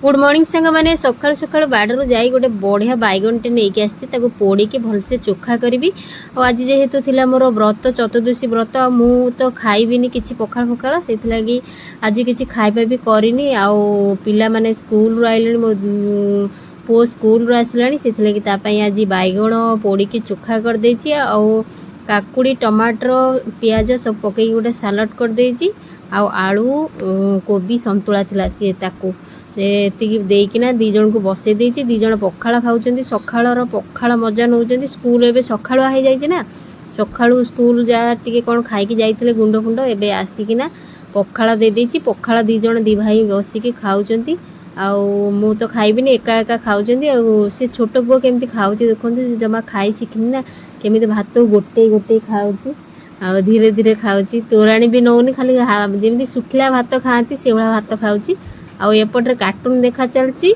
Good morning सांग मैंने सकाल सकाल बाड़ू जा गोटे बढ़िया बैगनटे नहीं आसी पोड़ी भलसे चोखा करी। आज जेहेतु थिला मोर व्रत चतुर्दशी व्रत मु तो खाइबिनी किसी पखाड़ फखाड़ से लगी आज किसी खाइबा भी करनी। आउ पिला माने स्कूल आइले मो पुओ स्कूल आसला से आज बैगण पोड़ी चोखा कर काकुड़ी टमाटर पियाज सब पकई गोटे सालाड कर देची। आलू कोबी संतुला थिला सी ताकू देकिना दी जन को बसई देची। दी जन पखाड़ खाऊँ सकाळर पखाड़ मजा नौ स्कूल एवं सकाळुआ हो जाए ना सकाळू स्कूल जहाँ टी कौन खाई जाते गुंड फुंड एवं आसिकिना पखाड़ दे देची। पखाड़ दी जन दी भाई बसिकी खाऊँ मु तो खाइबिनी एका एका खाऊँ। सी छोट पुओ केमती खाऊँ देखो जमा खाई शिखनी ना केमी भात गोटे गोटे खाऊँ आ धीरे धीरे खाऊँ। तोराणी भी नौनी खाली जमी सुखिला भात खाती से भाया भात खाऊँ। आउपटे कार्टून देखा चलती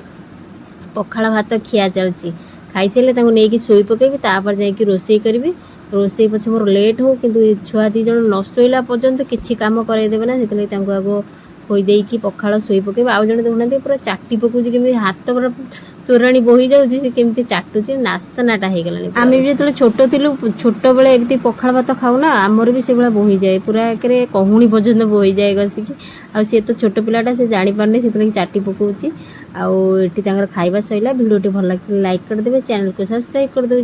पखाड़ भात खिया चलती खाई सारे नहीं शोई पकेबी तापर जाकि रोसई करी। रोसई पछे मोर लेट हो कि छुआ दी जन न शोला पर्यंत किसी कम करदेवे ना से आग खोईदेकी पखाड़ शोई पकेबी। आउ जन देखुना पूरा चाटी पकाउची केमती हाथ पूरा तोराणी बोही जाऊँगी से केमती चाटुची नासनाटा हो गलानी। आम भी जो छोट थिलु छोट बेले एमती पखाड़ भात खाऊ ना आमर भी से भाया बोही जाए पूरा एक कहूणी पर्यंत बोही जाए गसिकी। आ सी तो छोट पिलाटा से जानी पारनी से चाटी पकाउची। आउ एठी तांकर खाइबा सइला। वीडियोटी भल लागिले लाइक करदेबे चैनल को सब्सक्राइब करदेबे।